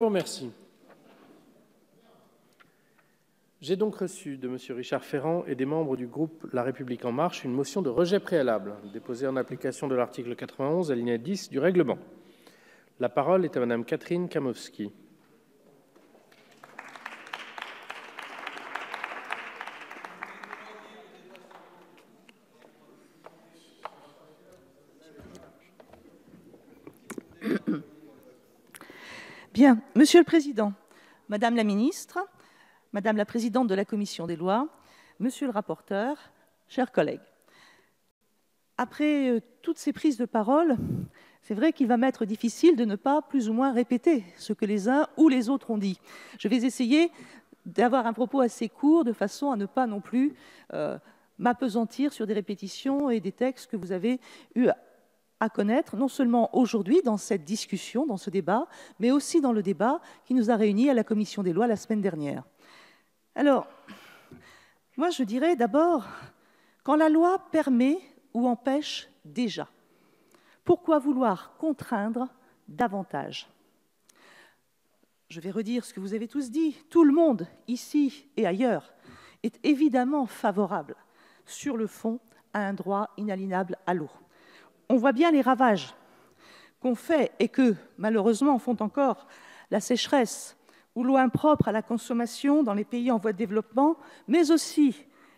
Je vous remercie. J'ai donc reçu de M. Richard Ferrand et des membres du groupe La République En Marche une motion de rejet préalable, déposée en application de l'article 91, alinéa 10 du règlement. La parole est à Mme Catherine Kamowski. Bien, Monsieur le Président, Madame la Ministre, Madame la Présidente de la Commission des lois, Monsieur le rapporteur, chers collègues. Après toutes ces prises de parole, c'est vrai qu'il va m'être difficile de ne pas plus ou moins répéter ce que les uns ou les autres ont dit. Je vais essayer d'avoir un propos assez court de façon à ne pas non plus m'appesantir sur des répétitions et des textes que vous avez eu à connaître, non seulement aujourd'hui dans cette discussion, dans ce débat, mais aussi dans le débat qui nous a réunis à la Commission des lois la semaine dernière. Alors, moi je dirais d'abord, quand la loi permet ou empêche déjà, pourquoi vouloir contraindre davantage? Je vais redire ce que vous avez tous dit, tout le monde, ici et ailleurs, est évidemment favorable, sur le fond, à un droit inaliénable à l'eau. On voit bien les ravages qu'on fait et que, malheureusement, font encore la sécheresse ou l'eau impropre à la consommation dans les pays en voie de développement, mais aussi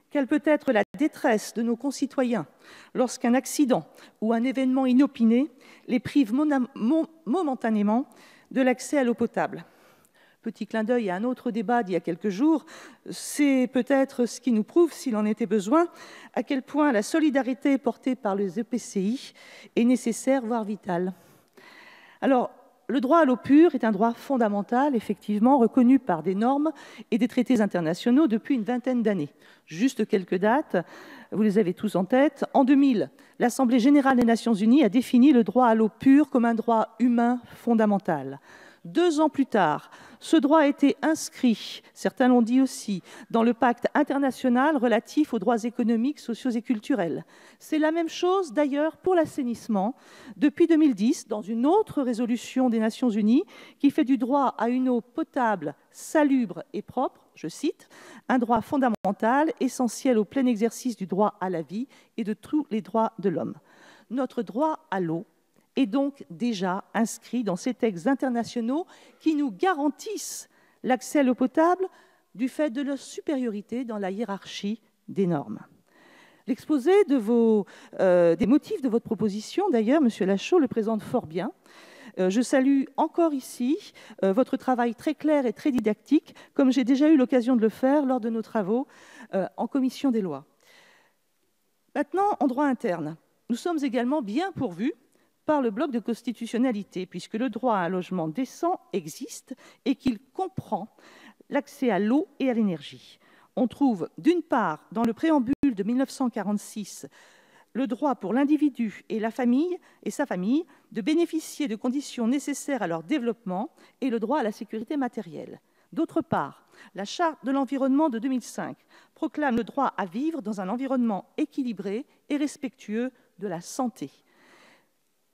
quelle peut être la détresse de nos concitoyens lorsqu'un accident ou un événement inopiné les prive momentanément de l'accès à l'eau potable. Petit clin d'œil à un autre débat d'il y a quelques jours, c'est peut-être ce qui nous prouve, s'il en était besoin, à quel point la solidarité portée par les EPCI est nécessaire, voire vitale. Alors, le droit à l'eau pure est un droit fondamental, effectivement, reconnu par des normes et des traités internationaux depuis une vingtaine d'années. Juste quelques dates, vous les avez tous en tête. En 2000, l'Assemblée générale des Nations unies a défini le droit à l'eau pure comme un droit humain fondamental. 2 ans plus tard, ce droit a été inscrit, certains l'ont dit aussi, dans le pacte international relatif aux droits économiques, sociaux et culturels. C'est la même chose d'ailleurs pour l'assainissement depuis 2010, dans une autre résolution des Nations Unies qui fait du droit à une eau potable, salubre et propre, je cite, un droit fondamental, essentiel au plein exercice du droit à la vie et de tous les droits de l'homme. Notre droit à l'eau est donc déjà inscrit dans ces textes internationaux qui nous garantissent l'accès à l'eau potable du fait de leur supériorité dans la hiérarchie des normes. L'exposé des motifs de votre proposition, d'ailleurs, Monsieur Lachaud, le présente fort bien. Je salue encore ici votre travail très clair et très didactique, comme j'ai déjà eu l'occasion de le faire lors de nos travaux en commission des lois. Maintenant, en droit interne, nous sommes également bien pourvus par le bloc de constitutionnalité, puisque le droit à un logement décent existe et qu'il comprend l'accès à l'eau et à l'énergie. On trouve d'une part dans le préambule de 1946 le droit pour l'individu et sa famille de bénéficier de conditions nécessaires à leur développement et le droit à la sécurité matérielle. D'autre part, la Charte de l'environnement de 2005 proclame le droit à vivre dans un environnement équilibré et respectueux de la santé.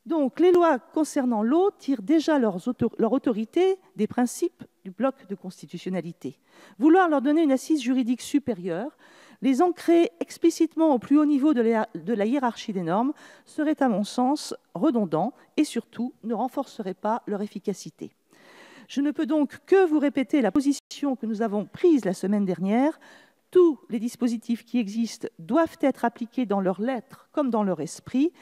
Donc, les lois concernant l'eau tirent déjà leur autorité des principes du bloc de constitutionnalité. Vouloir leur donner une assise juridique supérieure, les ancrer explicitement au plus haut niveau de la hiérarchie des normes, serait à mon sens redondant et surtout ne renforcerait pas leur efficacité. Je ne peux donc que vous répéter la position que nous avons prise la semaine dernière. Tous les dispositifs qui existent doivent être appliqués dans leur lettre comme dans leur esprit.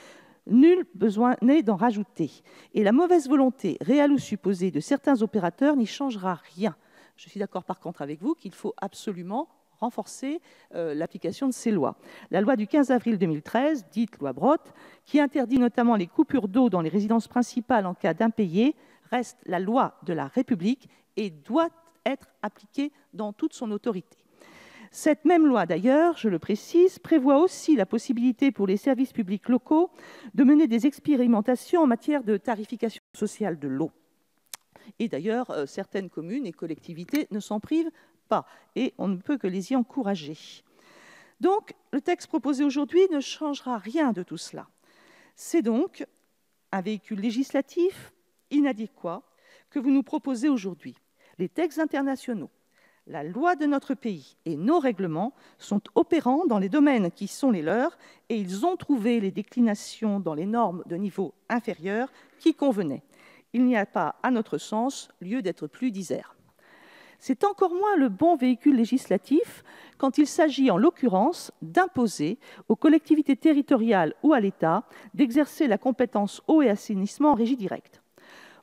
Nul besoin n'est d'en rajouter. Et la mauvaise volonté, réelle ou supposée, de certains opérateurs n'y changera rien. Je suis d'accord par contre avec vous qu'il faut absolument renforcer l'application de ces lois. La loi du 15 avril 2013, dite loi Brottes, qui interdit notamment les coupures d'eau dans les résidences principales en cas d'impayé, reste la loi de la République et doit être appliquée dans toute son autorité. Cette même loi, d'ailleurs, je le précise, prévoit aussi la possibilité pour les services publics locaux de mener des expérimentations en matière de tarification sociale de l'eau. Et d'ailleurs, certaines communes et collectivités ne s'en privent pas, et on ne peut que les y encourager. Donc, le texte proposé aujourd'hui ne changera rien de tout cela. C'est donc un véhicule législatif inadéquat que vous nous proposez aujourd'hui. Les textes internationaux, la loi de notre pays et nos règlements sont opérants dans les domaines qui sont les leurs et ils ont trouvé les déclinations dans les normes de niveau inférieur qui convenaient. Il n'y a pas, à notre sens, lieu d'être plus disert. C'est encore moins le bon véhicule législatif quand il s'agit en l'occurrence d'imposer aux collectivités territoriales ou à l'État d'exercer la compétence eau et assainissement en régie directe.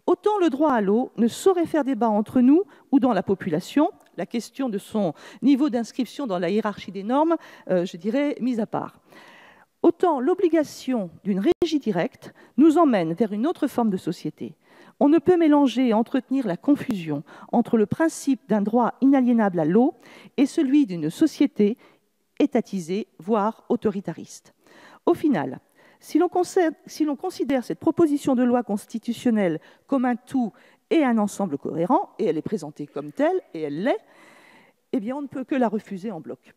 Autant le droit à l'eau ne saurait faire débat entre nous ou dans la population, la question de son niveau d'inscription dans la hiérarchie des normes, je dirais, mise à part. Autant l'obligation d'une régie directe nous emmène vers une autre forme de société. On ne peut mélanger et entretenir la confusion entre le principe d'un droit inaliénable à l'eau et celui d'une société étatisée, voire autoritariste. Au final, si l'on considère cette proposition de loi constitutionnelle comme un tout et un ensemble cohérent, et elle est présentée comme telle, et elle l'est, eh bien on ne peut que la refuser en bloc.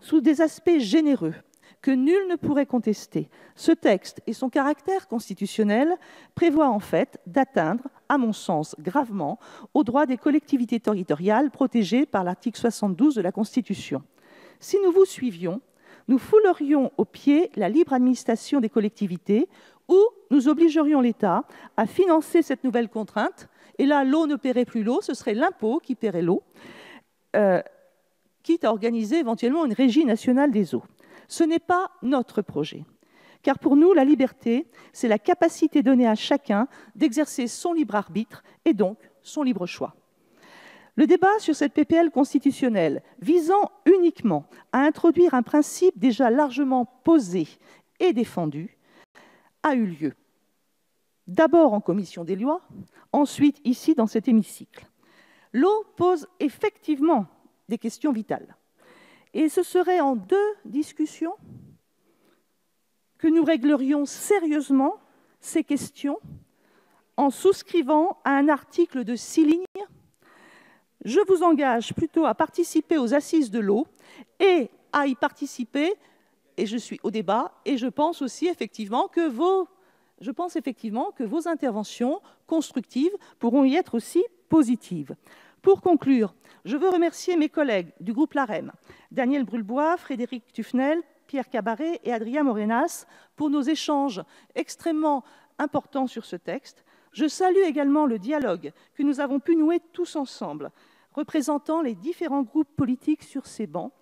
Sous des aspects généreux que nul ne pourrait contester, ce texte et son caractère constitutionnel prévoient en fait d'atteindre, à mon sens, gravement aux droits des collectivités territoriales protégées par l'article 72 de la Constitution. Si nous vous suivions, nous foulerions aux pieds la libre administration des collectivités ou nous obligerions l'État à financer cette nouvelle contrainte. Et là, l'eau ne paierait plus l'eau, ce serait l'impôt qui paierait l'eau, quitte à organiser éventuellement une régie nationale des eaux. Ce n'est pas notre projet. Car pour nous, la liberté, c'est la capacité donnée à chacun d'exercer son libre arbitre et donc son libre choix. Le débat sur cette PPL constitutionnelle visant uniquement à introduire un principe déjà largement posé et défendu a eu lieu. D'abord en commission des lois, ensuite ici dans cet hémicycle. L'eau pose effectivement des questions vitales. Et ce serait en 2 discussions que nous réglerions sérieusement ces questions en souscrivant à un article de 6 lignes. Je vous engage plutôt à participer aux assises de l'eau et à y participer, et je suis au débat, et je pense aussi effectivement que vos interventions constructives pourront y être aussi positives. Pour conclure, je veux remercier mes collègues du groupe LAREM, Daniel Brulbois, Frédéric Tufnel, Pierre Cabaret et Adrien Morenas, pour nos échanges extrêmement importants sur ce texte. Je salue également le dialogue que nous avons pu nouer tous ensemble, représentant les différents groupes politiques sur ces bancs,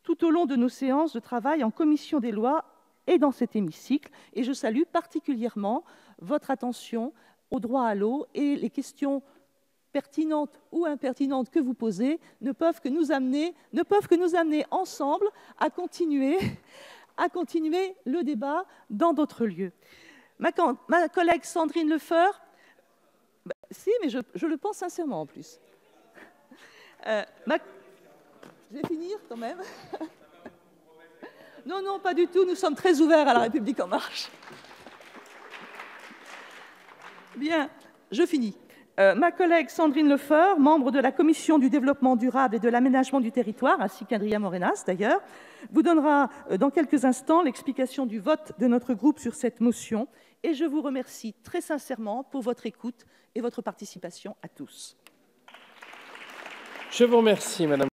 tout au long de nos séances de travail en commission des lois et dans cet hémicycle. Et je salue particulièrement votre attention au droit à l'eau et les questions pertinentes ou impertinentes que vous posez ne peuvent que nous amener ensemble à continuer le débat dans d'autres lieux. Ma collègue Sandrine Lefeur, si, mais je le pense sincèrement en plus. Je vais finir quand même. Non, non, pas du tout, nous sommes très ouverts à la République en marche. Bien, je finis. Ma collègue Sandrine Lefeur, membre de la Commission du développement durable et de l'aménagement du territoire, ainsi qu'Adrien Morenas d'ailleurs, vous donnera dans quelques instants l'explication du vote de notre groupe sur cette motion. Et je vous remercie très sincèrement pour votre écoute et votre participation à tous. Je vous remercie, Madame.